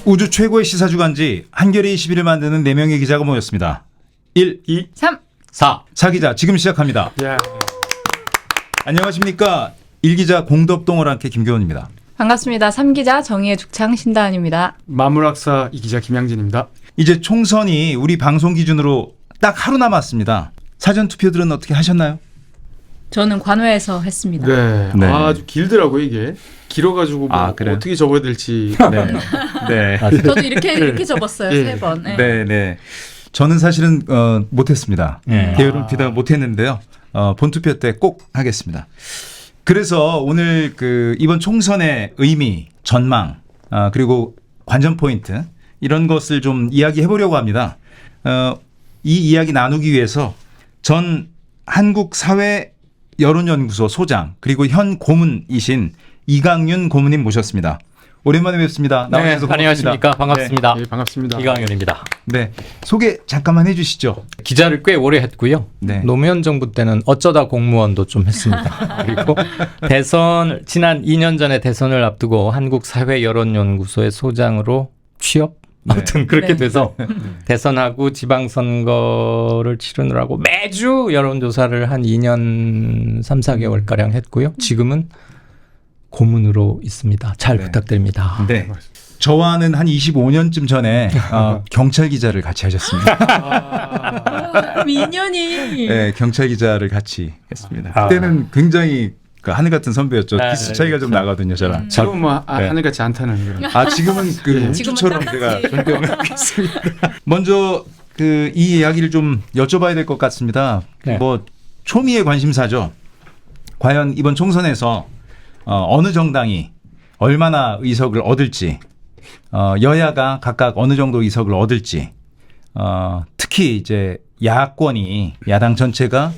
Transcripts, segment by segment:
우주 최고의 시사주간지 한겨레 21을 만드는 4명의 기자가 모였습니다. 1, 2, 3, 4. 4기자 지금 시작합니다. 안녕하십니까. 1기자 공덕동어랑 함께 김교원입니다. 반갑습니다. 3기자 정의의 죽창 신다은입니다. 만물학사 이기자 김양진입니다. 이제 총선이 우리 방송 기준으로 딱 하루 남았습니다. 사전투표들은 어떻게 하셨나요? 저는 관외에서 했습니다. 네. 네. 아주 길더라고요 이게. 길어가지고 뭐 그래요? 어떻게 접어야 될지. 네. 저도 이렇게 접었어요. 예. 3번. 네. 네. 저는 사실은 못했습니다. 게으름 피다가 못했는데요. 본투표 때 꼭 하겠습니다. 그래서 오늘 이번 총선의 의미, 전망, 그리고 관전 포인트 이런 것을 좀 이야기해 보려고 합니다. 이 이야기 나누기 위해서 전 한국사회여론연구소 소장 그리고 현 고문이신 이강윤 고문님 모셨습니다. 오랜만에 뵙습니다. 나와주셔서 고맙습니다. 안녕하십니까. 반갑습니다. 네, 반갑습니다. 이강현입니다. 네, 소개 잠깐만 해주시죠. 기자를 꽤 오래 했고요. 네. 노무현 정부 때는 어쩌다 공무원도 좀 했습니다. 그리고 지난 2년 전에 대선을 앞두고 한국사회여론연구소의 소장으로 취업? 아무튼 그렇게 네. 돼서 대선하고 지방선거를 치르느라고 매주 여론조사를 한 2년 3, 4개월가량 했고요. 지금은 고문으로 있습니다. 잘 네. 부탁드립니다. 네. 저와는 한 25년쯤 전에 경찰 기자를 같이 하셨습니다. 민현이. 네, 경찰 기자를 같이 했습니다. 아. 그때는 굉장히 하늘 같은 선배였죠. 네, 기수 차이가 좀 나거든요, 저랑. 지금 뭐 네. 하늘같이 않다는 그런. 지금은 우주처럼 제가 존경을 하고 있습니다. 먼저 이 이야기를 좀 여쭤봐야 될 것 같습니다. 네. 뭐 초미의 관심사죠. 과연 이번 총선에서 어느 정당이 얼마나 의석을 얻을지, 여야가 각각 어느 정도 의석을 얻을지, 특히 이제 야당 전체가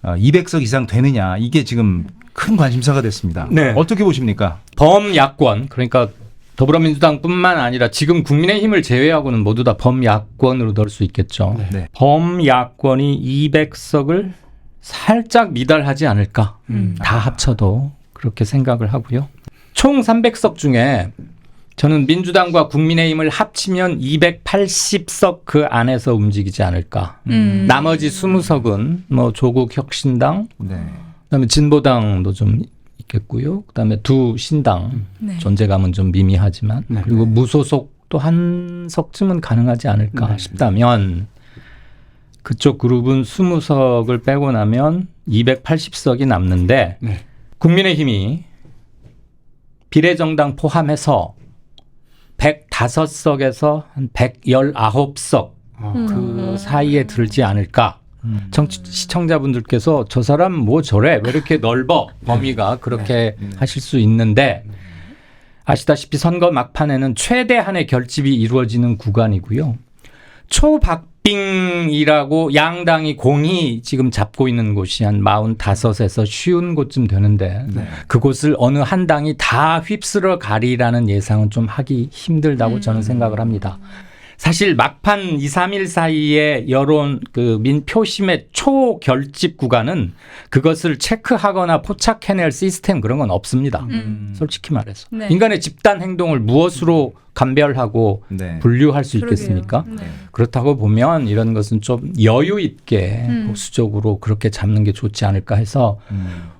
200석 이상 되느냐, 이게 지금 큰 관심사가 됐습니다. 네. 어떻게 보십니까? 범야권, 그러니까 더불어민주당뿐만 아니라 지금 국민의힘을 제외하고는 모두 다 범야권으로 넣을 수 있겠죠. 네. 범야권이 200석을 살짝 미달하지 않을까. 다 합쳐도 그렇게 생각을 하고요. 총 300석 중에 저는 민주당과 국민의힘을 합치면 280석 그 안에서 움직이지 않을까. 나머지 20석은 뭐 조국 혁신당, 네. 그다음에 진보당도 좀 있겠고요. 그다음에 두 신당 네. 존재감은 좀 미미하지만 네. 그리고 무소속도 한 석쯤은 가능하지 않을까 네. 싶다면 그쪽 그룹은 20석을 빼고 나면 280석이 남는데 네. 국민의힘이 비례정당 포함해서 105석에서 한 119석 그 사이에 들지 않을까. 시청자분들께서 저 사람 뭐 저래 왜 이렇게 넓어 범위가 그렇게 하실 수 있는데 아시다시피 선거 막판에는 최대한의 결집이 이루어지는 구간이고요. 초박빙이라고 양당이 공이 지금 잡고 있는 곳이 한 45에서 50곳쯤 되는데 그곳을 어느 한 당이 다 휩쓸어 가리라는 예상은 좀 하기 힘들다고 저는 생각을 합니다. 사실 막판 2, 3일 사이에 여론 표심의 초결집 구간은 그것을 체크하거나 포착해낼 시스템 그런 건 없습니다. 솔직히 말해서. 네. 인간의 집단 행동을 무엇으로 감별하고 네. 분류할 수 그러게요. 있겠습니까? 네. 그렇다고 보면 이런 것은 좀 여유 있게 보수적으로 그렇게 잡는 게 좋지 않을까 해서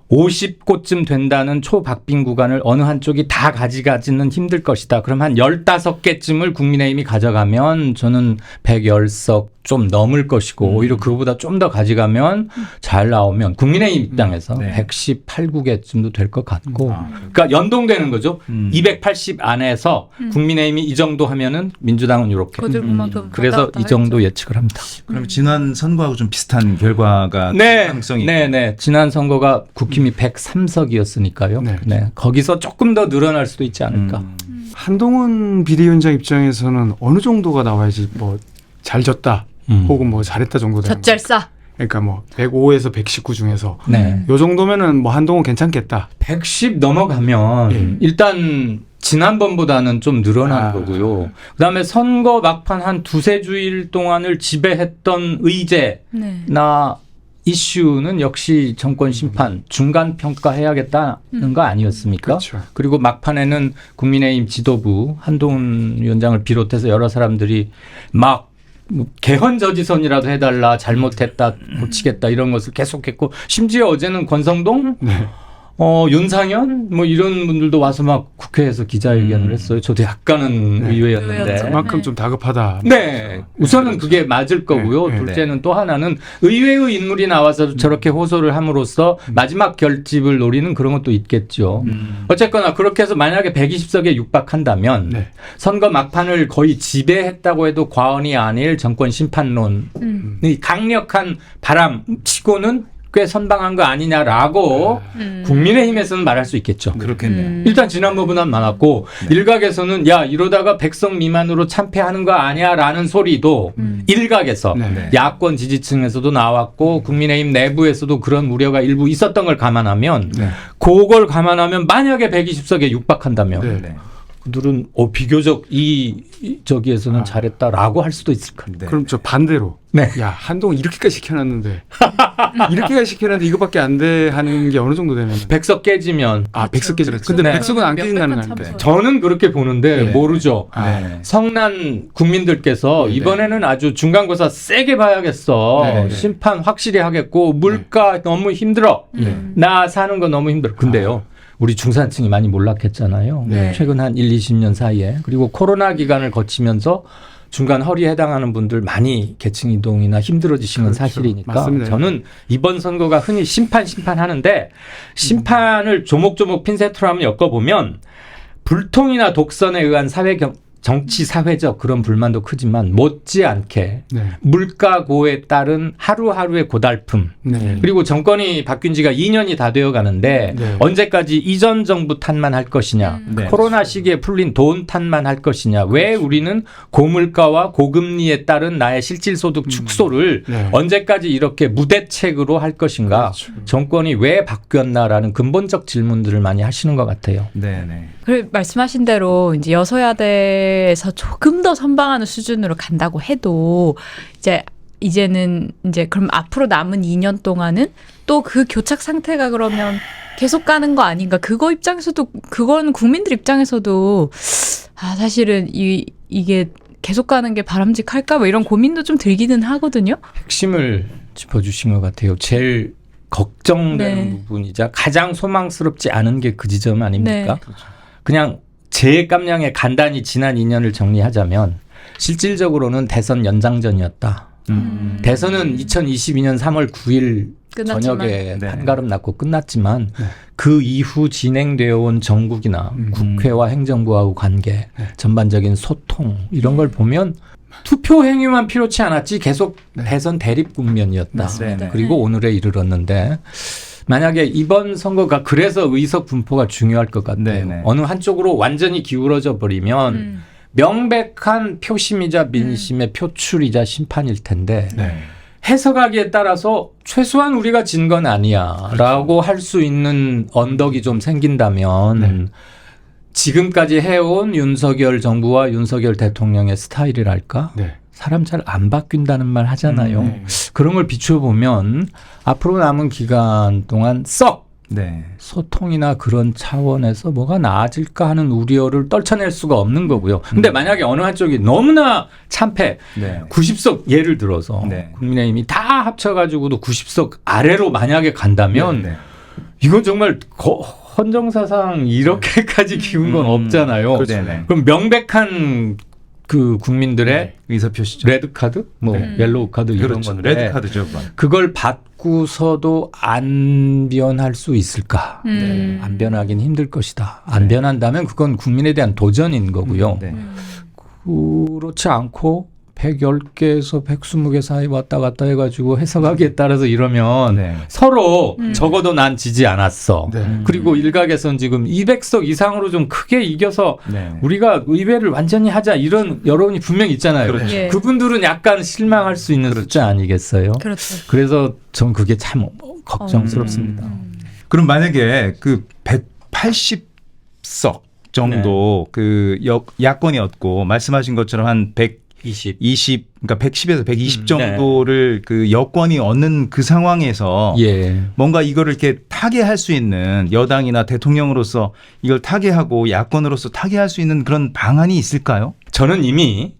50곳쯤 된다는 초박빙 구간을 어느 한쪽이 다 가져가지는 힘들 것이다. 그럼 한 15개쯤을 국민의힘이 가져가면 저는 110석 좀 넘을 것이고 오히려 그거보다 좀 더 가져가면 잘 나오면 국민의힘 입장에서 네. 118구개쯤도 될 것 같고 그러니까 연동되는 거죠. 280 안에서 국민의힘이 이 정도 하면은 민주당은 이렇게. 거들만큼 그래서 이 정도 예측을 합니다. 그럼 지난 선거하고 좀 비슷한 결과가 가능성이 네. 지난 선거가 국힘이 103석이었으니까요. 네. 네. 거기서 조금 더 늘어날 수도 있지 않을까. 한동훈 비대위원장 입장에서는 어느 정도가 나와야지 뭐 잘 졌다 혹은 뭐 잘했다 정도 되는 젖잘싸. 그러니까 뭐 105에서 119 중에서 네. 요 정도면은 뭐 한동훈 괜찮겠다. 110 넘어가면 일단 지난번보다는 좀 늘어난 거고요. 그다음에 선거 막판 한 두세 주일 동안을 지배했던 의제나 네. 이슈는 역시 정권 심판 중간 평가해야겠다는 거 아니었습니까? 그렇죠. 그리고 막판에는 국민의힘 지도부 한동훈 위원장을 비롯해서 여러 사람들이 막 개헌 저지선이라도 해달라, 잘못했다, 고치겠다 이런 것을 계속했고, 심지어 어제는 권성동, 네. 윤상현 뭐 이런 분들도 와서 막 국회에서 기자회견을 했어요. 저도 약간은 네. 의외였는데. 의외였죠. 그만큼 네. 좀 다급하다. 네. 우선은 그게 맞을 거고요. 네. 둘째는 또 하나는 의외의 인물이 나와서 저렇게 호소를 함으로써 마지막 결집을 노리는 그런 것도 있겠죠. 어쨌거나 그렇게 해서 만약에 120석에 육박한다면 네. 선거 막판을 거의 지배했다고 해도 과언이 아닐 정권 심판론의 강력한 바람 치고는 꽤 선방한 거 아니냐라고 국민의힘에서는 말할 수 있겠죠. 그렇겠네요. 일단 지난번보단 많았고 일각에서는 야 이러다가 100석 미만으로 참패하는 거 아니야라는 소리도 일각에서 네. 야권 지지층에서도 나왔고 국민의힘 내부에서도 그런 우려가 일부 있었던 걸 감안하면 네. 그걸 감안하면 만약에 120석에 육박한다면 네. 네. 그들은 비교적 저기에서는 잘했다라고 할 수도 있을 거예요. 네. 그럼 저 반대로. 네. 야, 한동훈 이렇게까지 시켜놨는데. 이렇게까지 시켜놨는데 이거밖에 안 돼 하는 게 어느 정도 되면. 100석 깨지면 아, 100석 깨지. 그렇죠. 근데 네. 100석은 안 깨진다는 거 명백한 아닌데. 참소. 저는 그렇게 보는데 네. 모르죠. 네. 성난 국민들께서 네. 이번에는 아주 중간고사 세게 봐야겠어. 네. 심판 확실히 하겠고 물가 너무 힘들어. 나 사는 거 너무 힘들어. 근데요. 우리 중산층이 많이 몰락했잖아요. 네. 최근 한 1, 20년 사이에. 그리고 코로나 기간을 거치면서 중간 허리에 해당하는 분들 많이 계층 이동이나 힘들어지신 건 그렇죠. 사실이니까 맞습니다. 저는 이번 선거가 흔히 심판하는데 심판을 조목조목 핀셋으로 한번 엮어보면 불통이나 독선에 의한 정치 사회적 그런 불만도 크지만 못지않게 네. 물가고에 따른 하루하루의 고달픔 네. 그리고 정권이 바뀐 지가 2년이 다 되어 가는데 네. 언제까지 이전 정부 탓만 할 것이냐 네. 코로나 시기에 풀린 돈 탓만 할 것이냐 왜 우리는 고물가와 고금리에 따른 나의 실질소득 축소를 네. 언제까지 이렇게 무대책으로 할 것인가 그렇죠. 정권이 왜 바뀌었나라는 근본적 질문들을 많이 하시는 것 같아요. 네, 네. 그 말씀하신 대로 이제 여소야대에서 조금 더 선방하는 수준으로 간다고 해도 이제는 이제 그럼 앞으로 남은 2년 동안은 또 그 교착 상태가 그러면 계속 가는 거 아닌가? 그거 입장에서도 그건 국민들 입장에서도 사실은 이게 계속 가는 게 바람직할까? 뭐 이런 고민도 좀 들기는 하거든요. 핵심을 짚어주신 것 같아요. 제일 걱정되는 네. 부분이자 가장 소망스럽지 않은 게 그 지점 아닙니까? 네. 그냥 제 깜냥에 간단히 지난 2년을 정리하자면 실질적으로는 대선 연장전이었다. 대선은 2022년 3월 9일 끝났지만. 저녁에 네. 한가름 났고 끝났지만 네. 그 이후 진행되어 온 정국이나 국회와 행정부하고 관계, 전반적인 소통 이런 걸 보면 투표 행위만 필요치 않았지 계속 대선 대립 국면이었다. 맞습니다. 그리고 오늘에 이르렀는데 만약에 이번 선거가 그래서 의석 분포가 중요할 것 같아요. 네네. 어느 한쪽으로 완전히 기울어져 버리면 명백한 표심이자 민심의 표출이자 심판일 텐데 네. 해석하기에 따라서 최소한 우리가 진 건 아니야라고 할 수 있는 언덕이 좀 생긴다면 지금까지 해온 윤석열 정부와 윤석열 대통령의 스타일이랄까? 네. 사람 잘 안 바뀐다는 말 하잖아요. 그런 걸 비춰보면 앞으로 남은 기간 동안 썩 네. 소통이나 그런 차원에서 뭐가 나아질까 하는 우려를 떨쳐낼 수가 없는 거고요. 근데 만약에 어느 한쪽이 너무나 참패, 네. 90석 예를 들어서 네. 국민의힘이 다 합쳐가지고도 90석 아래로 만약에 간다면 네. 이건 정말 헌정사상 이렇게까지 기운 건 없잖아요. 그렇죠. 네네. 그럼 명백한 그 국민들의 의사 표시죠. 레드 카드, 뭐 옐로우 카드 이런 그렇죠. 건데 레드 카드죠. 그건. 그걸 받고서도 안 변할 수 있을까? 안 변하긴 힘들 것이다. 안 변한다면 그건 국민에 대한 도전인 거고요. 네. 그렇지 않고 110개에서 120개 사이 왔다 갔다 해가지고 해석하기에 따라서 이러면 네. 서로 적어도 난 지지 않았어. 네. 그리고 일각에선 지금 200석 이상으로 좀 크게 이겨서 네. 우리가 의회를 완전히 하자 이런 여론이 분명히 있잖아요. 그렇죠. 예. 그분들은 약간 실망할 수 있는 숫자 아니겠어요? 그렇죠. 그래서 전 그게 참 걱정스럽습니다. 그럼 만약에 그 180석 정도 그 야권이었고 말씀하신 것처럼 한 20. 그러니까 110에서 120 정도를 그 여권이 얻는 그 상황에서 예. 뭔가 이거를 이렇게 타개할 수 있는 여당이나 대통령으로서 이걸 타개하고 야권으로서 타개할 수 있는 그런 방안이 있을까요? 저는 이미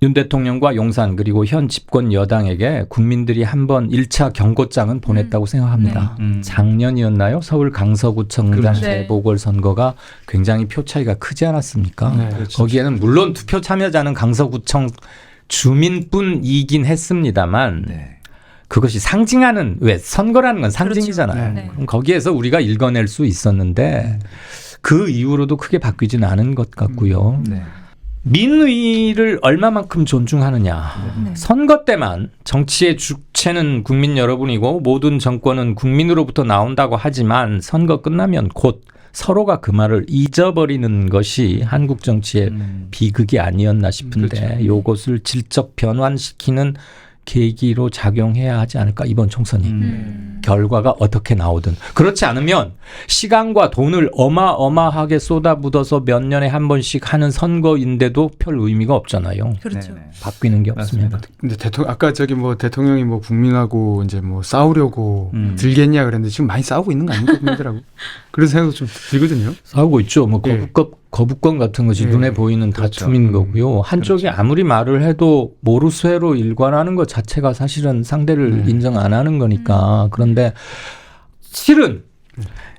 윤 대통령과 용산 그리고 현 집권 여당에게 국민들이 한번 1차 경고장은 보냈다고 생각합니다. 작년이었나요? 서울 강서구청장 그렇죠. 재보궐선거가 굉장히 표 차이가 크지 않았습니까? 네, 거기에는 물론 투표 참여자는 강서구청 주민뿐이긴 했습니다만 네. 그것이 상징하는 왜 선거라는 건 상징이잖아요. 그렇죠. 네. 그럼 거기에서 우리가 읽어낼 수 있었는데 그 이후로도 크게 바뀌지는 않은 것 같고요. 네. 민의를 얼마만큼 존중하느냐. 네. 선거 때만 정치의 주체는 국민 여러분이고 모든 정권은 국민으로부터 나온다고 하지만 선거 끝나면 곧 서로가 그 말을 잊어버리는 것이 한국 정치의 비극이 아니었나 싶은데 요것을 질적 변환시키는 계기로 작용해야 하지 않을까 이번 총선이. 결과가 어떻게 나오든. 그렇지 않으면 시간과 돈을 어마어마하게 쏟아붓어서 몇 년에 한 번씩 하는 선거인데도 별 의미가 없잖아요. 그렇죠. 네네. 바뀌는 게 없으면. 맞습니다. 근데 아까 저기 뭐 대통령이 뭐 국민하고 이제 뭐 싸우려고 들겠냐 그랬는데 지금 많이 싸우고 있는 거 아닙니까 국민들하고? 그런 생각도 좀 들거든요. 싸우고 있죠. 뭐 예. 거부권 같은 것이 예. 눈에 보이는 그렇죠. 다툼인 거고요. 한쪽이 아무리 말을 해도 모르쇠로 일관하는 것 자체가 사실은 상대를 인정 안 하는 거니까. 그런데 실은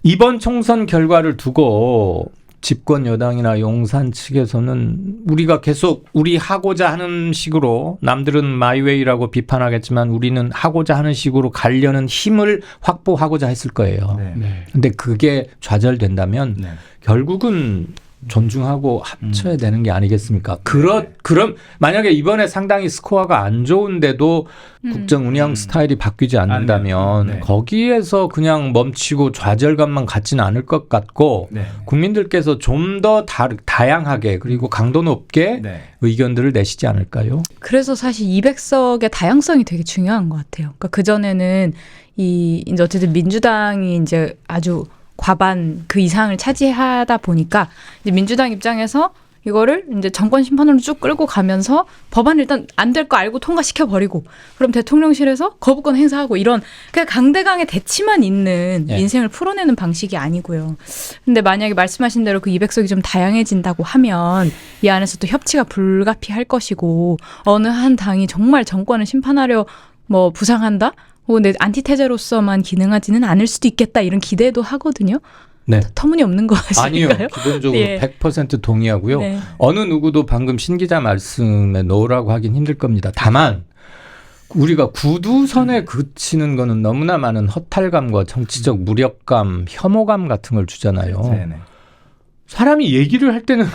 이번 총선 결과를 두고 집권 여당이나 용산 측에서는 우리가 계속 우리 하고자 하는 식으로 남들은 마이웨이라고 비판하겠지만 우리는 하고자 하는 식으로 가려는 힘을 확보하고자 했을 거예요. 네. 네. 근데 그게 좌절된다면 네. 결국은 존중하고 합쳐야 되는 게 아니겠습니까? 그럼 만약에 이번에 상당히 스코어가 안 좋은데도 국정 운영 스타일이 바뀌지 않는다면 네. 거기에서 그냥 멈추고 좌절감만 갖지는 않을 것 같고 네. 국민들께서 좀 더 다양하게 그리고 강도 높게 네. 의견들을 내시지 않을까요? 그래서 사실 200석의 다양성이 되게 중요한 것 같아요. 그러니까 그전에는 이제 어쨌든 민주당이 이제 아주 과반 그 이상을 차지하다 보니까 이제 민주당 입장에서 이거를 이제 정권 심판으로 쭉 끌고 가면서 법안을 일단 안 될 거 알고 통과시켜 버리고 그럼 대통령실에서 거부권 행사하고 이런 그냥 강대강의 대치만 있는 예. 민생을 풀어내는 방식이 아니고요. 근데 만약에 말씀하신 대로 그 200석이 좀 다양해진다고 하면 이 안에서 또 협치가 불가피할 것이고 어느 한 당이 정말 정권을 심판하려 뭐 부상한다? 혹은 내 안티테제로서만 기능하지는 않을 수도 있겠다 이런 기대도 하거든요. 네. 터무니없는 거 아니요. 아실까요? 기본적으로 예. 100% 동의하고요. 네. 어느 누구도 방금 신 기자 말씀에 넣으라고 하긴 힘들 겁니다. 다만 우리가 구두선에 그치는 거는 너무나 많은 허탈감과 정치적 무력감, 혐오감 같은 걸 주잖아요. 네네. 사람이 얘기를 할 때는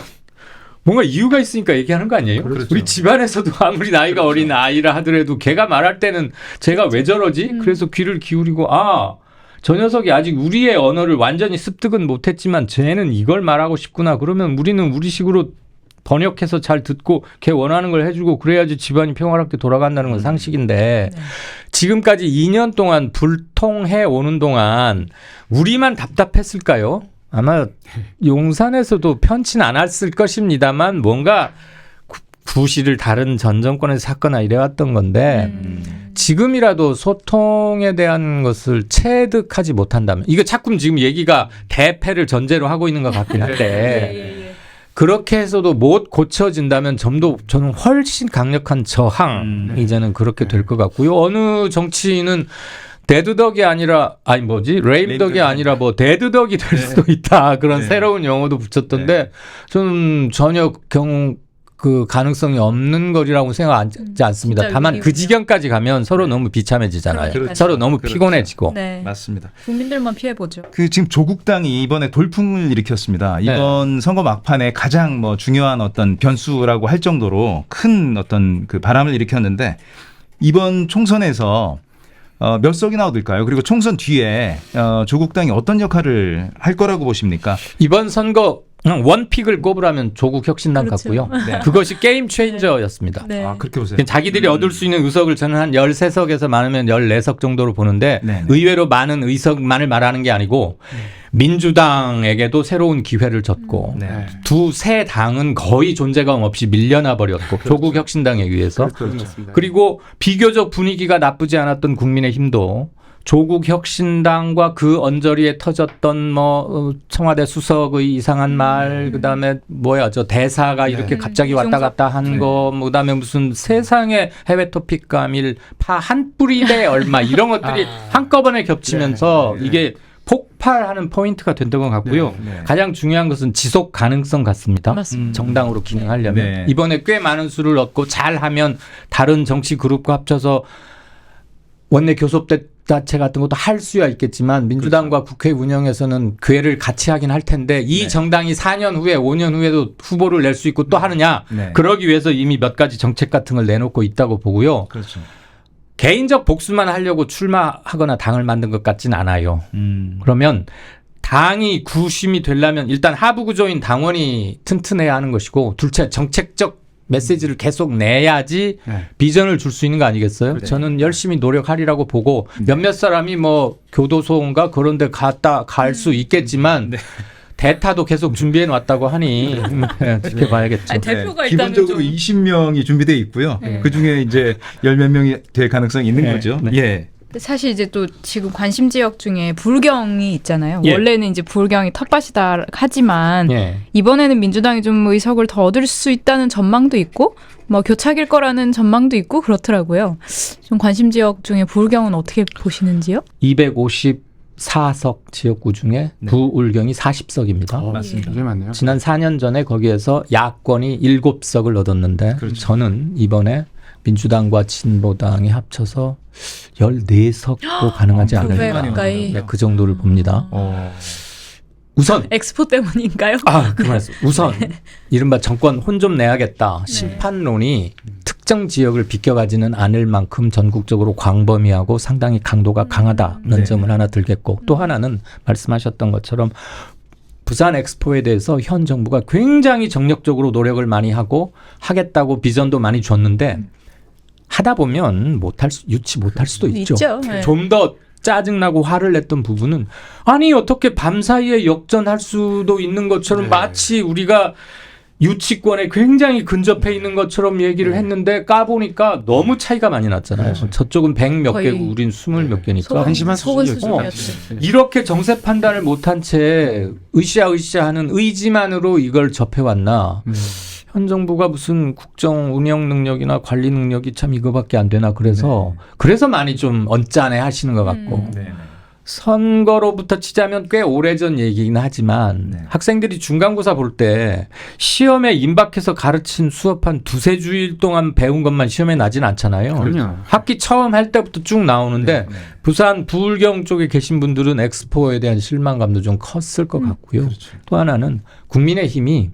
뭔가 이유가 있으니까 얘기하는 거 아니에요? 그렇죠. 우리 집안에서도 아무리 나이가 그렇죠. 어린 아이라 하더라도 걔가 말할 때는 제가 왜 저러지? 그래서 귀를 기울이고 저 녀석이 아직 우리의 언어를 완전히 습득은 못했지만 쟤는 이걸 말하고 싶구나. 그러면 우리는 우리식으로 번역해서 잘 듣고 걔 원하는 걸 해주고 그래야지 집안이 평화롭게 돌아간다는 건 상식인데 지금까지 2년 동안 불통해 오는 동안 우리만 답답했을까요? 아마 용산에서도 편치는 않았을 것입니다만 뭔가 구실을 다른 전 정권에서 샀거나 이래왔던 건데 지금이라도 소통에 대한 것을 체득하지 못한다면 이거 자꾸 지금 얘기가 대패를 전제로 하고 있는 것 같긴 한데 그렇게 해서도 못 고쳐진다면 저는 훨씬 강력한 저항 이제는 그렇게 될 것 같고요. 어느 정치인은 데드덕이 아니라 레임덕이 아니라 뭐 데드덕이 될 수도 있다. 그런 새로운 용어도 붙였던데 저는 전혀 그 가능성이 없는 거리라고 생각하지 않습니다. 진짜 다만 그 의미군요. 지경까지 가면 서로 너무 비참해지잖아요. 그러니까요. 서로 너무 그렇죠. 피곤해지고. 네. 맞습니다. 국민들만 피해보죠. 그 지금 조국당이 이번에 돌풍을 일으켰습니다. 이번 선거 막판에 가장 뭐 중요한 어떤 변수라고 할 정도로 큰 어떤 그 바람을 일으켰는데 이번 총선에서 몇 석이나 얻을까요? 그리고 총선 뒤에 조국당이 어떤 역할을 할 거라고 보십니까? 이번 선거 원픽을 꼽으라면 조국 혁신당 그렇죠. 같고요. 네. 그것이 게임 체인저였습니다. 네. 아, 그렇게 보세요. 자기들이 얻을 수 있는 의석을 저는 한 13석에서 많으면 14석 정도로 보는데 네네. 의외로 많은 의석만을 말하는 게 아니고 민주당에게도 새로운 기회를 줬고 네. 두세 당은 거의 존재감 없이 밀려나 버렸고 조국 혁신당에 의해서 그렇습니다. 그리고 비교적 분위기가 나쁘지 않았던 국민의힘도 조국 혁신당과 그 언저리에 터졌던 뭐 청와대 수석의 이상한 말 그다음에 뭐야 저 대사가 이렇게 갑자기 왔다 갔다 한 거 그다음에 무슨 세상에 해외 토픽 감일 파 한 뿌리에 얼마 이런 것들이 한꺼번에 겹치면서 이게 폭발하는 포인트가 됐던 것 같고요. 네. 가장 중요한 것은 지속 가능성 같습니다. 맞습니다. 정당으로 기능하려면 네. 이번에 꽤 많은 수를 얻고 잘하면 다른 정치 그룹과 합쳐서 원내 교섭단체 같은 것도 할 수야 있겠지만 민주당과 국회 운영에서는 기회를 같이 하긴 할 텐데 이 네. 정당이 4년 후에 5년 후에도 후보를 낼 수 있고 또 하느냐 네. 그러기 위해서 이미 몇 가지 정책 같은 걸 내놓고 있다고 보고요. 그렇죠. 개인적 복수만 하려고 출마하거나 당을 만든 것 같진 않아요. 그러면 당이 구심이 되려면 일단 하부 구조인 당원이 튼튼해야 하는 것이고 둘째 정책적 메시지를 계속 내야지 네. 비전을 줄 수 있는 거 아니겠어요? 그렇죠. 저는 열심히 노력하리라고 보고 몇몇 사람이 뭐 교도소인가 그런 데 갈 수 있겠지만 대타도 계속 준비해 놨다고 하니 지켜봐야겠죠. 아니, 대표가 일단은 기본적으로 좀 20명이 준비되어 있고요. 그 중에 이제 10몇 명이 될 가능성이 있는 네. 거죠. 네. 예. 사실 이제 또 지금 관심 지역 중에 불경이 있잖아요. 예. 원래는 이제 불경이 텃밭이다 하지만 예. 이번에는 민주당이 좀 의석을 더 얻을 수 있다는 전망도 있고 뭐 교착일 거라는 전망도 있고 그렇더라고요. 좀 관심 지역 중에 불경은 어떻게 보시는지요? 254석 지역구 중에 네. 부울경이 40석입니다. 맞습니다. 굉장히 많네요. 지난 4년 전에 거기에서 야권이 7석을 얻었는데 그렇죠. 저는 이번에 민주당과 진보당이 합쳐서 14석도 가능하지 두 배 않을까. 가까이. 네, 그 정도를 봅니다. 우선 엑스포 때문인가요? 그 말씀. 우선 이른바 정권 혼 좀 내야겠다. 심판론이 특정 지역을 비껴가지는 않을 만큼 전국적으로 광범위하고 상당히 강도가 강하다는 네. 점을 하나 들겠고 또 하나는 말씀하셨던 것처럼 부산 엑스포에 대해서 현 정부가 굉장히 정력적으로 노력을 많이 하고 하겠다고 비전도 많이 줬는데 하다 보면 유치 못할 수도 있죠. 네. 좀 더 짜증나고 화를 냈던 부분은 아니 어떻게 밤사이에 역전할 수도 있는 것처럼 네. 마치 우리가 유치권에 굉장히 근접해 있는 것처럼 얘기를 했는데 까보니까 너무 차이가 많이 났잖아요. 저쪽은 100몇 거의 개고 우린 20몇 개니까. 소금, 한심한 소금 수준이었죠. 수준이었죠. 이렇게 정세 판단을 못한 채 으쌰으쌰하는 의지만으로 이걸 접해왔나. 현 정부가 무슨 국정 운영 능력이나 관리 능력이 참 이거밖에 안 되나 그래서 많이 좀 언짢아 하시는 것 같고 네. 선거로부터 치자면 꽤 오래전 얘기긴 하지만 네. 학생들이 중간고사 볼 때 시험에 임박해서 가르친 수업 한 두세 주일 동안 배운 것만 시험에 나진 않잖아요. 그럼요. 학기 처음 할 때부터 쭉 나오는데 네. 부산 부울경 쪽에 계신 분들은 엑스포에 대한 실망감도 좀 컸을 것 같고요. 그렇죠. 또 하나는 국민의힘이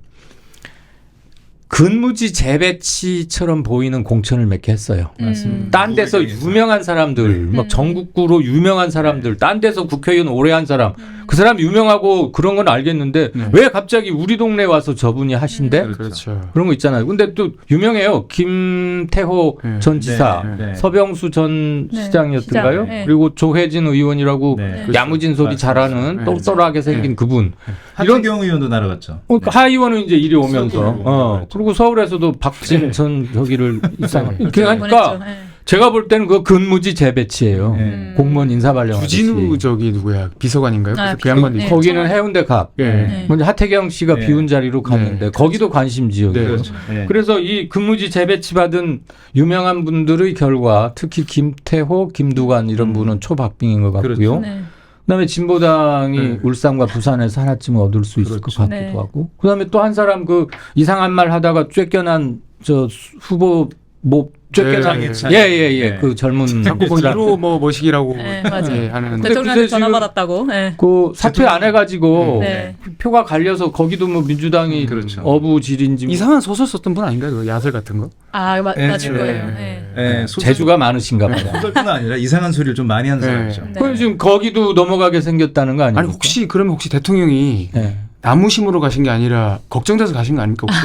근무지 재배치처럼 보이는 공천을 몇 개 했어요. 맞습니다. 딴 데서 유명한 사람들, 막 전국구로 유명한 사람들, 딴 데서 국회의원 오래 한 사람, 그 사람 유명하고 그런 건 알겠는데 왜 갑자기 우리 동네 와서 저분이 하신대? 그렇죠. 그런 거 있잖아요. 근데 또 유명해요. 김태호 네. 전 지사, 네. 네. 서병수 전 네. 시장이었던가요? 시장, 네. 그리고 조혜진 의원이라고 네. 야무진 소리 맞습니다. 잘하는 네. 똘똘하게 생긴 그분. 한정경 의원도 날아갔죠. 그러니까 하의원은 이제 이리 오면서 수석으로. 그리고 서울에서도 박진 전 저기를 이상 이렇게 하니까 보냈죠. 네. 제가 볼 때는 그 근무지 재배치예요. 네. 공무원 인사 발령. 주진우 저기 누구야 비서관인가요? 아, 그 양반도 네. 있고. 거기는 해운대 갑. 예. 네. 먼저 하태경 씨가 네. 비운 자리로 갔는데 거기도 관심 지역이에요. 네. 그렇죠. 네. 그래서 이 근무지 재배치 받은 유명한 분들의 결과 특히 김태호, 김두관 이런 분은 초박빙인 것 같고요. 그렇죠. 네. 그다음에 진보당이 네. 울산과 부산에서 하나쯤 얻을 수 있을 그렇죠. 것 같기도 네. 하고. 그다음에 또 한 사람 그 이상한 말 하다가 쫓겨난 저 후보 뭐 쫓겨난 네. 예예예 네. 그 젊은 자꾸 뭐 사람. 1호 뭐 뭐시기라고 네, 맞아요. 예, 하는. 근데 대통령한테 그새 전화 지금- 받았다고. 네. 그 사퇴 안 해가지고 네. 표가 갈려서 거기도 뭐 민주당이 그렇죠. 어부질인지 뭐 이상한 소설 썼던 분 아닌가요? 그 야설 같은 거? 아, 네, 맞을 네. 거예요. 네. 네, 재주가 많으신가 봐요. 소설뿐 아니라 이상한 소리를 좀 많이 하는 네. 사람이죠. 네. 그럼 지금 거기도 넘어가게 생겼다는 거 아닙니까? 아니 혹시 그러면 혹시 대통령이 네. 나무심으로 가신 게 아니라 걱정돼서 가신 거 아닙니까 혹시?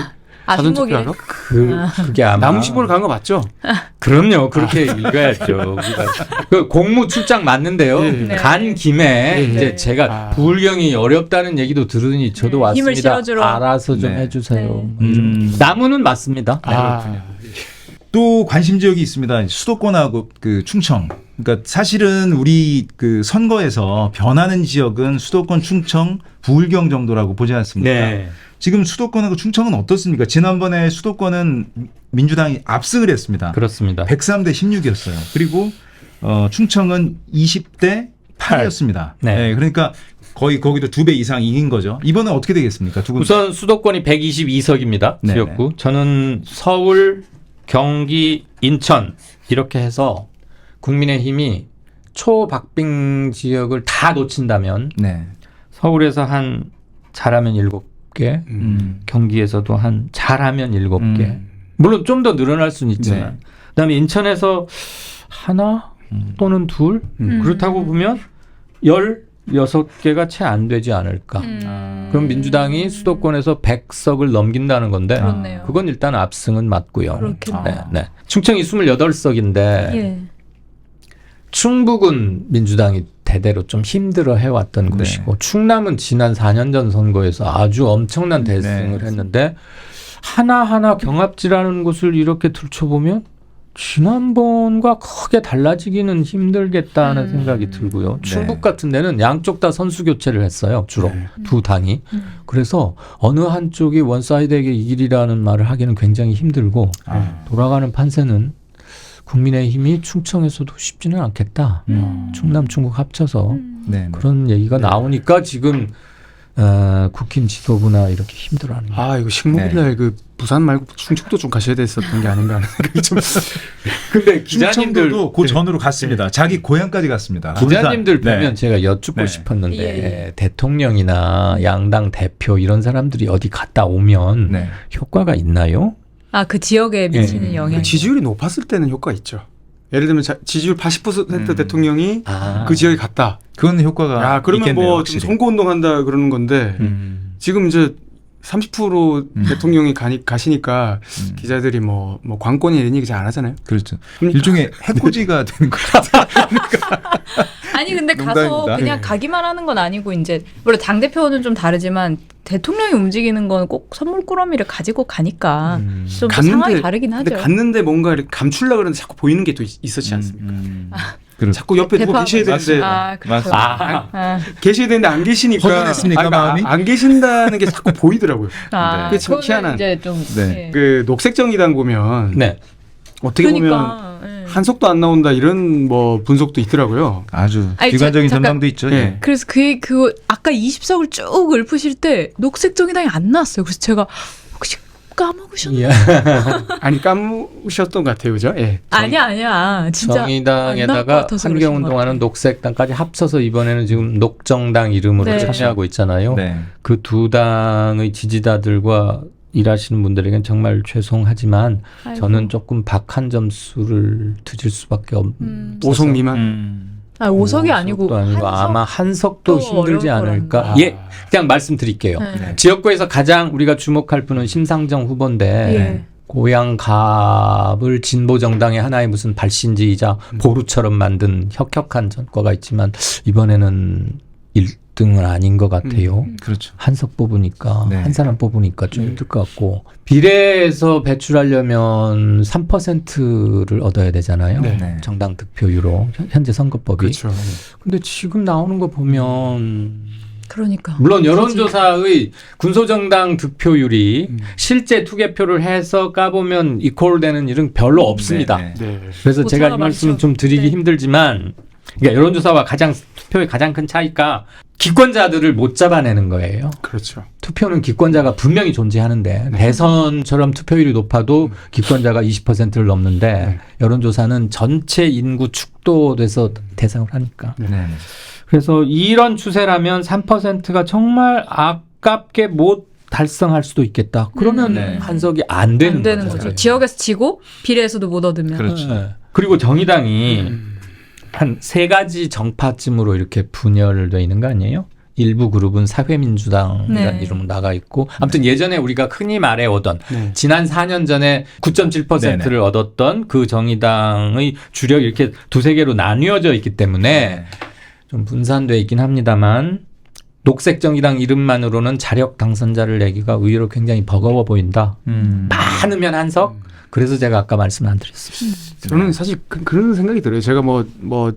사전 아중목이래. 투표하러? 그게 아마 나무심으로 간 거 맞죠? 그럼요. 그렇게 읽어야죠. 우리가 그 공무 출장 맞는데요. 네. 간 김에 이제 네. 제가 부울경이 어렵다는 얘기도 들으니 저도 네. 힘을 왔습니다. 실어주러. 알아서 좀 네. 해주세요. 음. 나무는 맞습니다. 또 관심 지역이 있습니다. 수도권하고 그 충청. 그러니까 사실은 우리 그 선거에서 변하는 지역은 수도권, 충청, 부울경 정도라고 보지 않습니까? 네. 지금 수도권하고 충청은 어떻습니까? 지난번에 수도권은 민주당이 압승을 했습니다. 그렇습니다. 103대 16이었어요. 그리고 충청은 20대 8이었습니다. 네. 그러니까 거의 거기도 2배 이상 이긴 거죠. 이번은 어떻게 되겠습니까? 두 분. 우선 수도권이 122석입니다. 네네. 지역구. 저는 서울, 경기, 인천 이렇게 해서 국민의힘이 초박빙 지역을 다 놓친다면 네. 서울에서 한 잘하면 7개, 경기에서도 한 잘하면 7개. 물론 좀 더 늘어날 수는 있지만 네. 그다음에 인천에서 하나 또는 둘 그렇다고 보면 16개가 채 안 되지 않을까. 그럼 민주당이 수도권에서 100석을 넘긴다는 건데 그렇네요. 그건 일단 압승은 맞고요. 그렇겠네요. 네, 네. 충청이 28석인데 예. 충북은 민주당이 대대로 좀 힘들어 해왔던 네. 곳이고 충남은 지난 4년 전 선거에서 아주 엄청난 대승을 네. 했는데 하나하나 경합지라는 곳을 이렇게 들춰보면 지난번과 크게 달라지기는 힘들겠다는 생각이 들고요. 충북 네. 같은 데는 양쪽 다 선수 교체를 했어요. 주로 네. 두 당이. 그래서 어느 한쪽이 원사이드에게 이기리라는 말을 하기는 굉장히 힘들고 돌아가는 판세는 국민의힘이 충청에서도 쉽지는 않겠다. 충남, 충북 합쳐서 네. 그런 얘기가 나오니까 지금 국힘 지도부나 이렇게 힘들어하는 거예요. 아 이거 식목일날 그 부산 말고 충청도 좀 가셔야 됐었던 게 아닌가 하는 생각이 좀. 근데 충청도도 그 전으로 갔습니다. 자기 고향까지 갔습니다. 기자님들 부산. 보면 제가 여쭙고 네. 싶었는데 예. 대통령이나 양당 대표 이런 사람들이 어디 갔다 오면 네. 효과가 있나요? 아, 그 지역에 미치는 영향. 지지율이 높았을 때는 효과 있죠. 예를 들면 지지율 80% 대통령이 아. 그 지역에 갔다. 그건 효과가 야 그러면 있겠네요, 뭐 좀 확실히. 선거운동한다 그러는 건데 지금 이제 30% 대통령이 가시니까 기자들이 뭐 관권이 이런 얘기 잘 안 하잖아요. 그렇죠. 그러니까. 일종의 해코지가 되는 것 같아요. 아니 근데 가서 농담입니다. 그냥 네. 가기만 하는 건 아니고 이제 물론 당 대표는 좀 다르지만 대통령이 움직이는 건 꼭 선물 꾸러미를 가지고 가니까 좀 또 상황이 다르긴 하죠. 근데 갔는데 뭔가 이렇게 감추려 그러는데 자꾸 보이는 게 또 있었지 않습니까? 그렇죠. 자꾸 옆에 누가 대파- 계셔야 되는데 아, 그렇죠. 맞습니다. 아, 계셔야 되는데 안 계시니까 허전했습니까, 마음이? 안 계신다는 게 자꾸 보이더라고요. 아, 그게 참 그거는 희한한. 이제 좀 네. 예. 그 녹색정의당 보면 네. 어떻게 보면 그러니까 예. 한석도 안 나온다 이런 뭐 분석도 있더라고요. 아주 아니, 비관적인 잠깐. 전망도 있죠. 예. 예. 그래서 그 아까 20석을 쭉 읊으실 때 녹색 정의당이 안 나왔어요. 그래서 제가 혹시 까먹으셨나? 예. 아니 까무셨던 것 같아요, 그죠? 예. 아니야. 진짜 안 나올 것 정의당에다가 같아서 그러신 환경운동하는 것 녹색당까지 합쳐서 이번에는 지금 녹정당 이름으로 네. 참여하고 있잖아요. 네. 그 두 당의 지지자들과 일하시는 분들에겐 정말 죄송하지만 아이고. 저는 조금 박한 점수를 드릴 수밖에 없는 5석 미만. 아, 5석이 아니고 아니고 아마 한석도 또 힘들지 어려울 않을까. 거라는. 예, 그냥 말씀드릴게요. 네. 지역구에서 가장 우리가 주목할 분은 심상정 후보인데 예. 고향갑을 진보 정당의 하나의 무슨 발신지이자 보루처럼 만든 혁혁한 전과가 있지만 이번에는 1등은 아닌 것 같아요. 그렇죠. 한석 뽑으니까 네. 한 사람 뽑으니까 좀 힘들 것 같고 비례에서 배출하려면 3%를 얻어야 되잖아요. 네. 네. 정당 득표율로 현재 선거법이. 그렇죠. 근데 지금 나오는 거 보면 그러니까 물론 여론조사의 군소정당 득표율이 실제 투개표를 해서 까보면 이퀄되는 일은 별로 없습니다. 네, 네. 네. 그래서 뭐 제가 이 차가 말씀을 많죠. 좀 드리기 네. 힘들지만 그러니까 여론조사와 투표의 가장 큰 차이가 기권자들을 못 잡아내는 거예요. 그렇죠. 투표는 기권자가 분명히 존재하는데 대선처럼 투표율이 높아도 기권자가 20%를 넘는데 여론조사는 전체 인구 축도돼서 대상을 하니까. 네. 그래서 이런 추세라면 3%가 정말 아깝게 못 달성할 수도 있겠다. 그러면 네. 한석이 안 되는, 안 되는 거죠. 거죠. 지역에서 지고 비례에서도 못 얻으면. 그렇죠. 네. 그리고 정의당이 한 3가지 정파쯤으로 이렇게 분열돼 있는 거 아니에요? 일부 그룹은 사회민주당이라는 네. 이름으로 나가 있고 아무튼 예전에 우리가 흔히 말해오던 네. 지난 4년 전에 9.7%를 얻었던 그 정의당의 주력이 이렇게 두세 개로 나뉘어져 있기 때문에 좀 분산돼 있긴 합니다만 녹색정의당 이름만으로는 자력 당선자를 내기가 의외로 굉장히 버거워 보인다. 많으면 한석. 그래서 제가 아까 말씀 안 드렸습니다. 저는 사실 그런 생각이 들어요. 제가 뭐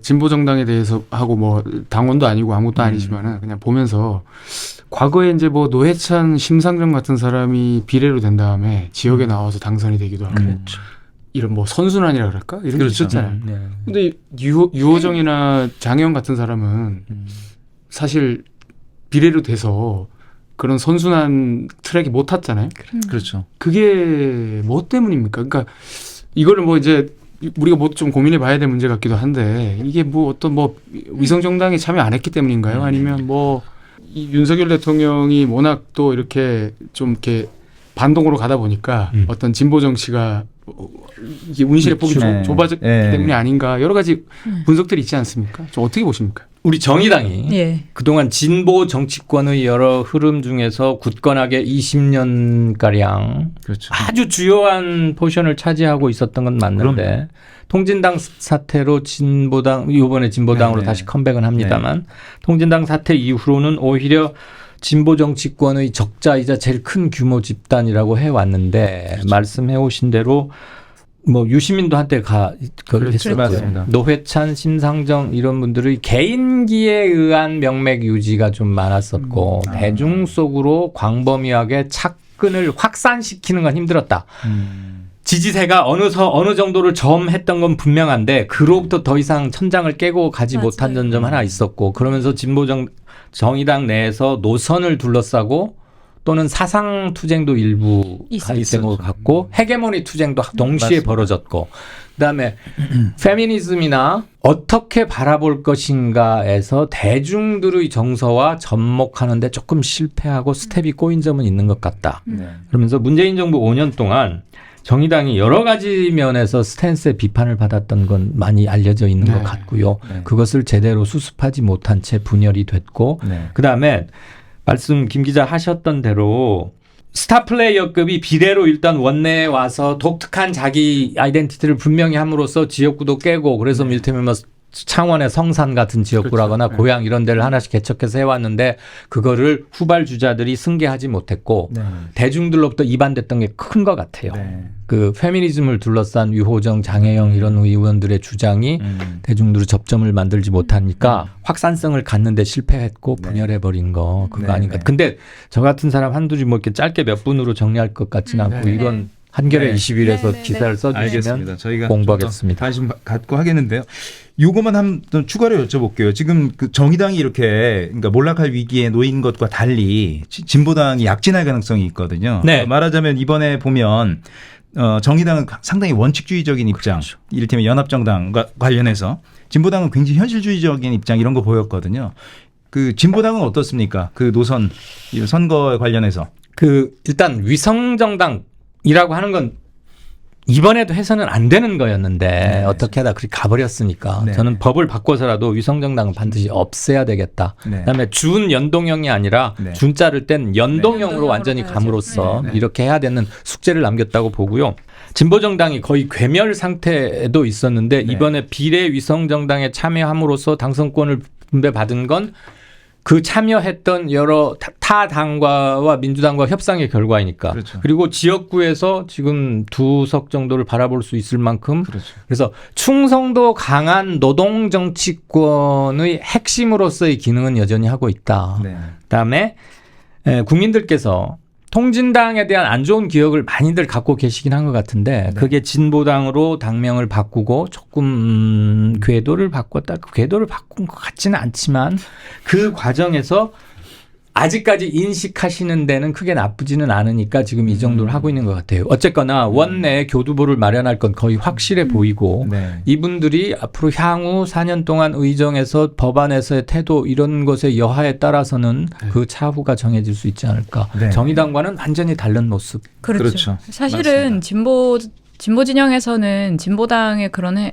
진보 정당에 대해서 하고 뭐 당원도 아니고 아무것도 아니지만은 그냥 보면서 과거에 이제 뭐 노회찬, 심상정 같은 사람이 비례로 된 다음에 지역에 나와서 당선이 되기도 하고 이런 뭐 선순환이라 그럴까 이런 게 그렇죠. 있었잖아요. 네. 근데 유호정이나 장혜영 같은 사람은 사실 비례로 돼서 그런 선순환 트랙이 못 탔잖아요. 그렇죠. 그게 뭐 때문입니까? 그러니까 이거를 뭐 이제 우리가 뭐 좀 고민해 봐야 될 문제 같기도 한데 이게 뭐 어떤 뭐 위성 정당에 참여 안 했기 때문인가요? 아니면 뭐 이 윤석열 대통령이 워낙 또 이렇게 좀 이렇게 반동으로 가다 보니까 어떤 진보 정치가 이게 운실의 폭이 네. 좁아졌기 네. 때문이 아닌가 여러 가지 분석들이 있지 않습니까? 좀 어떻게 보십니까? 우리 정의당이 예. 그동안 진보 정치권의 여러 흐름 중에서 굳건하게 20년가량 그렇죠. 아주 주요한 포션을 차지하고 있었던 건 맞는데 그럼요. 통진당 사태로 진보당 이번에 진보당으로 네, 네. 다시 컴백은 합니다만 통진당 사태 이후로는 오히려 진보 정치권의 적자이자 제일 큰 규모 집단이라고 해왔는데 그렇죠. 말씀해 오신 대로 뭐 유시민도 한때 그렇죠. 했었고요. 맞습니다. 노회찬, 심상정 이런 분들의 개인기에 의한 명맥 유지가 좀 많았었고 대중 속으로 광범위하게 착근을 확산시키는 건 힘들었다. 지지세가 어느 정도를 점했던 건 분명한데 그로부터 더 이상 천장을 깨고 가지 맞아요. 못한 점 하나 있었고 그러면서 진보 정의당 내에서 노선을 둘러싸고 또는 사상 투쟁도 일부 가입된 것 같고 헤게모니 투쟁도 동시에 맞습니다. 벌어졌고 그다음에 페미니즘이나 어떻게 바라볼 것인가에서 대중들의 정서와 접목하는데 조금 실패하고 스텝이 꼬인 점은 있는 것 같다. 네. 그러면서 문재인 정부 5년 동안 정의당이 여러 가지 면에서 스탠스의 비판을 받았던 건 많이 알려져 있는 네. 것 같고요. 네. 그것을 제대로 수습하지 못한 채 분열이 됐고 네. 그다음에 말씀 김 기자 하셨던 대로 스타 플레이어급이 비례로 일단 원내에 와서 독특한 자기 아이덴티티를 분명히 함으로써 지역구도 깨고 그래서 이를테면 뭐 창원의 성산 같은 지역구라거나 그렇죠. 고향 이런 데를 하나씩 개척해서 해왔는데 그거를 후발 주자들이 승계하지 못했고 네. 대중들로부터 이반됐던 게 큰 것 같아요. 네. 그 페미니즘을 둘러싼 유호정, 장혜영 이런 의원들의 주장이 대중들의 접점을 만들지 못하니까 확산성을 갖는데 실패했고 네. 분열해버린 거 그거 네, 아닌가. 네. 근데 저 같은 사람 한둘이 뭐 이렇게 짧게 몇 분으로 정리할 것 같지는 않고 네. 이건 한겨레 네. 21에서 네, 네, 기사를 써주시면 알겠습니다. 저희가 공부하겠습니다. 좀 더 관심 갖고 하겠는데요. 요거만 한번 추가로 여쭤볼게요. 지금 그 정의당이 이렇게 그러니까 몰락할 위기에 놓인 것과 달리 진보당이 약진할 가능성이 있거든요. 네. 말하자면 이번에 보면 정의당은 상당히 원칙주의적인 입장, 그렇죠. 이를테면 연합정당과 관련해서 진보당은 굉장히 현실주의적인 입장 이런 거 보였거든요. 그 진보당은 어떻습니까? 그 노선 이 선거에 관련해서. 그 일단 위성정당이라고 하는 건 이번에도 해서는 안 되는 거였는데 네. 어떻게 하다 그렇게 가버렸으니까 네. 저는 법을 바꿔서라도 위성정당은 반드시 없애야 되겠다. 네. 그다음에 준연동형이 아니라 네. 준자를 뗀 연동형으로 연동형으로 완전히 가야죠. 감으로써 네. 이렇게 해야 되는 숙제를 남겼다고 보고요. 진보정당이 거의 괴멸 상태에도 있었는데 네. 이번에 비례 위성정당에 참여함으로써 당선권을 분배받은 건 그 참여했던 여러 타 당과와 민주당과 협상의 결과이니까. 그렇죠. 그리고 지역구에서 지금 2석 정도를 바라볼 수 있을 만큼 그렇죠. 그래서 충성도 강한 노동 정치권의 핵심으로서의 기능은 여전히 하고 있다. 네. 그다음에 국민들께서 통진당에 대한 안 좋은 기억을 많이들 갖고 계시긴 한 것 같은데 네. 그게 진보당으로 당명을 바꾸고 조금 궤도를 바꿨다. 그 궤도를 바꾼 것 같지는 않지만 그 과정에서 아직까지 인식하시는 데는 크게 나쁘지는 않으니까 지금 이 정도를 하고 있는 것 같아요. 어쨌거나 원내에 교두보를 마련할 건 거의 확실해 보이고 네. 이분들이 앞으로 향후 4년 동안 의정에서 법안에서의 태도 이런 것의 여하에 따라서는 그 차후가 정해질 수 있지 않을까. 네. 정의당과는 완전히 다른 모습. 그렇죠. 그렇죠. 사실은 진보 진영에서는 진보당의 그런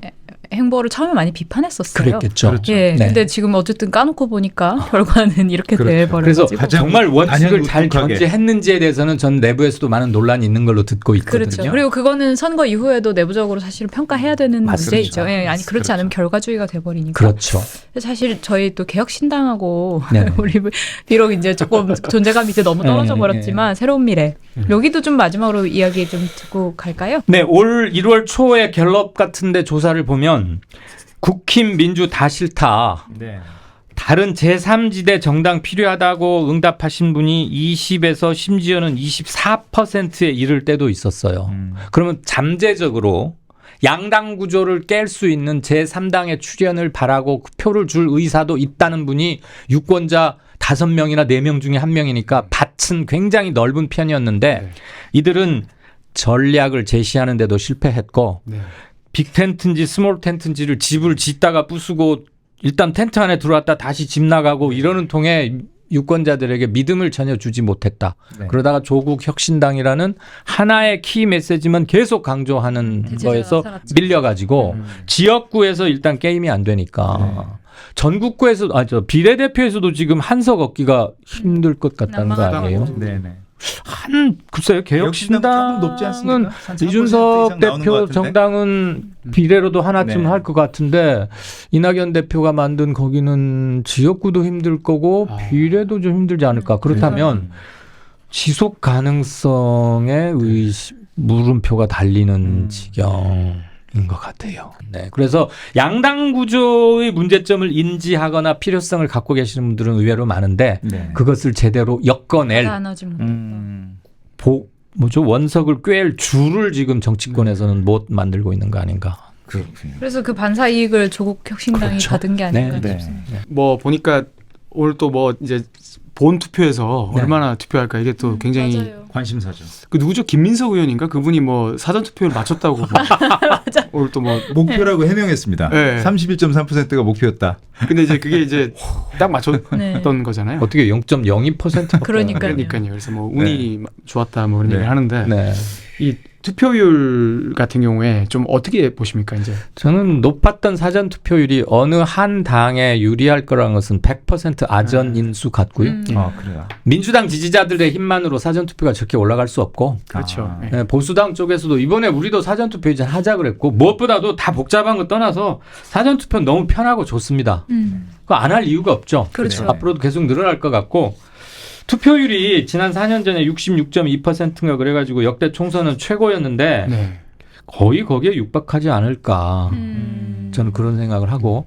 행보를 처음에 많이 비판했었어요. 그랬겠죠. 그렇죠. 예, 네. 근데 지금 어쨌든 까놓고 보니까 결과는 이렇게 그렇죠. 그래서 돼버려가지고. 가장 정말 원칙을 잘 단연우뚝하게. 견지했는지에 대해서는 전 내부에서도 많은 논란이 있는 걸로 듣고 있거든요. 그렇죠. 그리고 그거는 선거 이후에도 내부적으로 사실은 평가해야 되는 맞습니다. 문제이죠. 예, 아니 그렇지 그렇죠. 않으면 결과주의가 돼버리니까. 그렇죠. 사실 저희 또 개혁신당하고 네. 우리 비록 이제 조금 존재감이 이제 너무 떨어져 네, 버렸지만 새로운 미래 여기도 좀 마지막으로 이야기 좀 듣고 갈까요? 네, 올 1월 초에 갤럽 같은데 조사를 보면 국힘 민주 다 싫다. 네. 다른 제3지대 정당 필요하다고 응답하신 분이 20에서 심지어는 24%에 이를 때도 있었어요. 그러면 잠재적으로 양당 구조를 깰 수 있는 제3당의 출현을 바라고 표를 줄 의사도 있다는 분이 유권자 5명이나 4명 중에 1명이니까 밭은 굉장히 넓은 편이었는데 네. 이들은 전략을 제시하는데도 실패했고 네. 빅텐트인지 스몰 텐트인지를 집을 짓다가 부수고 일단 텐트 안에 들어왔다 다시 집 나가고 이러는 통에 유권자들에게 믿음을 전혀 주지 못했다. 네. 그러다가 조국 혁신당이라는 하나의 키 메시지만 계속 강조하는 대체제가 거에서 나타났죠. 밀려가지고 지역구에서 일단 게임이 안 되니까 전국구에서 저 비례대표에서도 지금 한석 얻기가 힘들 것 같다는 거 아니에요? 네네. 글쎄요 개혁신당 조금 높지 개혁신당은 않습니까? 한 3% 이준석 이상 나오는 것 대표 같은데? 정당은 비례로도 하나쯤 네. 할 것 같은데 이낙연 대표가 만든 거기는 지역구도 힘들 거고 비례도 좀 힘들지 않을까. 그렇다면 지속 가능성에 물음표가 달리는 지경인 것 같아요. 네, 그래서 양당 구조의 문제점을 인지하거나 필요성을 갖고 계시는 분들은 의외로 많은데 네. 그것을 제대로 엮어낼 나눠지 못했다. 원석을 꿰일 줄을 지금 정치권에서는 못 만들고 있는 거 아닌가. 그렇군요. 그래서 그 반사 이익을 조국 혁신당이 그렇죠. 받은 게 아닌가 네, 싶습니다. 뭐 보니까 오늘 또 뭐 이제 본 투표에서 네. 얼마나 투표할까 이게 또 굉장히 맞아요. 관심사죠. 그 누구죠? 김민석 의원인가? 그분이 뭐 사전 투표를 마쳤다고 뭐 오늘 또 뭐 목표라고 해명했습니다. 네. 31.3%가 목표였다. 근데 이제 그게 이제 딱 맞췄던 네. 거잖아요. 어떻게 0.02%? 그러니까요. 그러니까요. 그래서 뭐 운이 좋았다 뭐 그런 네. 얘기를 하는데 네. 이 투표율 같은 경우에 좀 어떻게 보십니까 이제? 저는 높았던 사전 투표율이 어느 한 당에 유리할 거라는 것은 100% 아전 인수 같고요. 그래요. 민주당 지지자들의 힘만으로 사전 투표가 저렇게 올라갈 수 없고 그렇죠. 아. 네. 네, 보수당 쪽에서도 이번에 우리도 사전 투표 이제 하자 그랬고 무엇보다도 다 복잡한 거 떠나서 사전 투표 너무 편하고 좋습니다. 그거 안 할 이유가 없죠. 그렇죠. 앞으로도 계속 늘어날 것 같고 투표율이 지난 4년 전에 66.2%인가 그래가지고 역대 총선은 최고였는데 네. 거의 거기에 육박하지 않을까 저는 그런 생각을 하고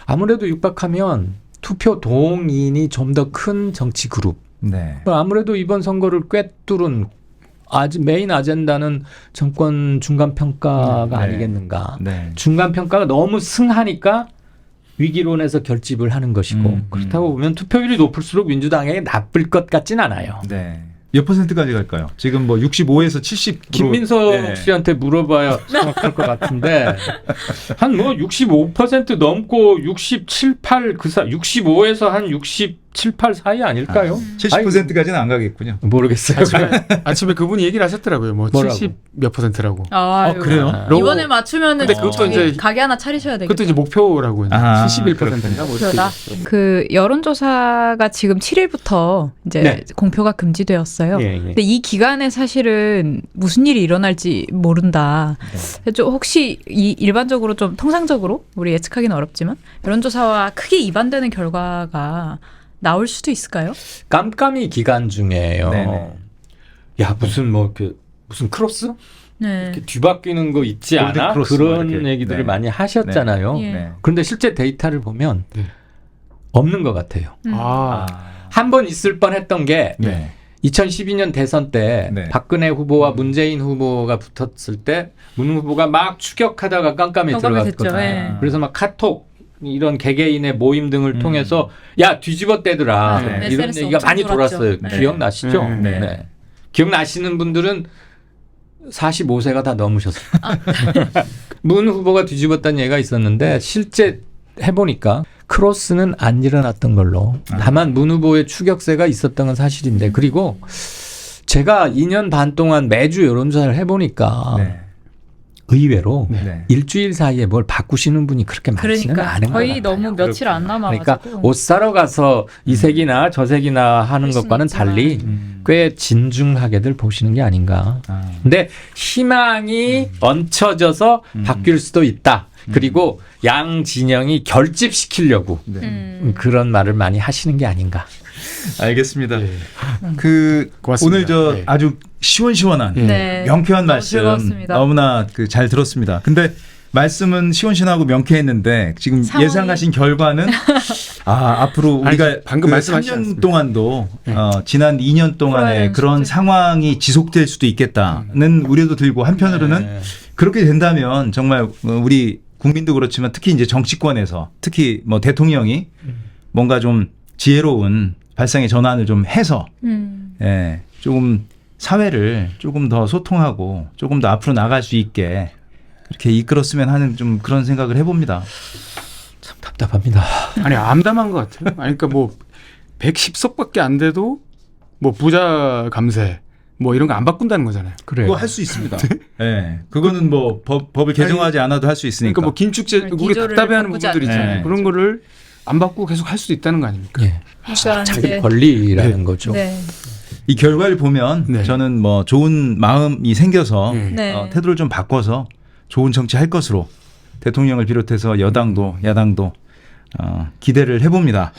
아무래도 육박하면 투표 동인이 좀 더 큰 정치 그룹 네. 아무래도 이번 선거를 꿰뚫은 메인 아젠다는 정권 중간평가가 네. 아니겠는가. 네. 중간평가가 너무 승하니까 위기론에서 결집을 하는 것이고 그렇다고 보면 투표율이 높을수록 민주당에게 나쁠 것 같진 않아요. 네. 몇 %까지 갈까요? 지금 뭐 65에서 70. 김민석 씨한테 물어봐야 정확할 것 같은데 한 뭐 65% 넘고 67, 8 65에서 한 67, 8 사이 아닐까요? 70%까지는 안 가겠군요. 모르겠어요. 아침에 그분이 얘기를 하셨더라고요. 뭐 뭐라고? 70 몇 %라고. 아, 그래요? 이번에 맞추면은 근데 그것도 저기 이제 가게 하나 차리셔야 되겠다. 그것도 이제 목표라고 했는데 아, 71%인가 뭐 이렇게. 그러다. 그 여론조사가 지금 7일부터 이제 네. 공표가 금지되었어요. 예, 예. 근데 이 기간에 사실은 무슨 일이 일어날지 모른다. 좀 혹시 일반적으로 좀 통상적으로 우리 예측하기는 어렵지만 여론조사와 크게 이반되는 결과가 나올 수도 있을까요? 깜깜이 기간 중에요. 네네. 야 무슨 무슨 크로스? 네. 이렇게 뒤바뀌는 거 있지 골든 않아? 크로스 그런 이렇게. 얘기들을 네. 많이 하셨잖아요. 네. 예. 네. 그런데 실제 데이터를 보면 네. 없는 것 같아요. 아. 한 번 있을 뻔했던 게 네. 2012년 대선 때 네. 박근혜 후보와 문재인 후보가 붙었을 때 문 후보가 막 추격하다가 깜깜이 깜깜이 됐죠. 들어갔거든요. 예. 그래서 막 카톡 이런 개개인의 모임 등을 통해서 야 뒤집어대더라 아, 네. 이런 SNS 얘기가 엄청 많이 돌았죠. 돌았어요. 네. 기억나시죠? 네. 네. 기억나시는 분들은 45세가 다 넘으셨어요. 문 후보가 뒤집었다는 얘기가 있었는데 실제 해보니까 크로스는 안 일어났던 걸로 다만 문 후보의 추격세가 있었던 건 사실인데 그리고 제가 2년 반 동안 매주 여론조사를 해보니까 네. 의외로 네. 일주일 사이에 뭘 바꾸시는 분이 그렇게 많지는 그러니까 않은 것 거의 같아요. 너무 며칠 안 남아가지고. 그러니까 옷 사러 가서 이 색이나 저 색이나 하는 훨씬 것과는 있지만. 달리 꽤 진중하게들 보시는 게 아닌가. 아. 근데 희망이 얹혀져서 바뀔 수도 있다. 그리고 양 진영이 결집시키려고 네. 그런 말을 많이 하시는 게 아닌가. 알겠습니다. 예. 그 고맙습니다. 오늘 저 네. 아주 시원시원한 예. 네. 명쾌한 너무 말씀 즐거웠습니다. 너무나 그 잘 들었습니다. 근데 말씀은 시원시원하고 명쾌했는데 지금 상황이- 예상하신 결과는 앞으로 아니, 우리가 방금 그 말씀하시지 3년 않습니까? 동안도 네. 지난 2년 동안에 풀어야 그런 되는 상황이 지속될 수도 있겠다는 우려도 들고 한편으로는 네. 그렇게 된다면 정말 우리 국민도 그렇지만 특히 이제 정치권에서 특히 뭐 대통령이 뭔가 좀 지혜로운 발상의 전환을 좀 해서 조금 사회를 조금 더 소통하고 조금 더 앞으로 나갈 수 있게 그렇게 이끌었으면 하는 좀 그런 생각을 해봅니다. 참 답답합니다. 아니 암담한 것 같아요. 아니 그러니까 뭐 110석밖에 안 돼도 뭐 부자 감세 뭐 이런 거 안 바꾼다는 거잖아요. 그래요. 그거 할 수 있습니다. 네. 그거는 뭐 법을 개정하지 않아도 할 수 있으니까. 그러니까 뭐 긴축제 우리 기조를 답답해하는 바꾸지 부분들 있잖아요. 않- 그런 거를 안 바꾸고 계속 할 수도 있다는 거 아닙니까? 예. 그러니까 자기 이제 권리라는 거죠. 네. 이 결과를 보면 네. 저는 뭐 좋은 마음이 생겨서 네. 태도를 좀 바꿔서 좋은 정치 할 것으로 대통령을 비롯해서 여당도 야당도 기대를 해봅니다.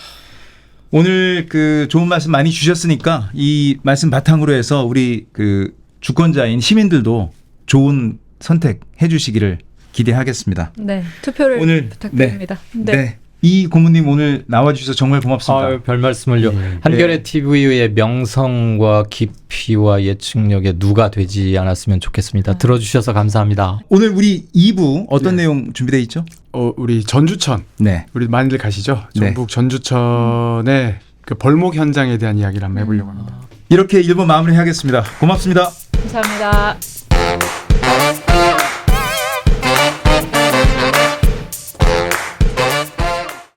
오늘 그 좋은 말씀 많이 주셨으니까 이 말씀 바탕으로 해서 우리 그 주권자인 시민들도 좋은 선택 해주시기를 기대하겠습니다. 네. 투표를 오늘 부탁드립니다. 네. 이 고모님 오늘 나와주셔서 정말 고맙습니다. 아유, 별 말씀을요. 한겨레 TV의 명성과 깊이와 예측력에 누가 되지 않았으면 좋겠습니다. 들어주셔서 감사합니다. 오늘 우리 2부 어떤 내용 준비되어 있죠? 우리 전주천 네. 우리 많이들 가시죠? 네. 전북 전주천의 그 벌목 현장에 대한 이야기를 한번 해보려고 합니다. 이렇게 1부 마무리하겠습니다. 고맙습니다. 감사합니다.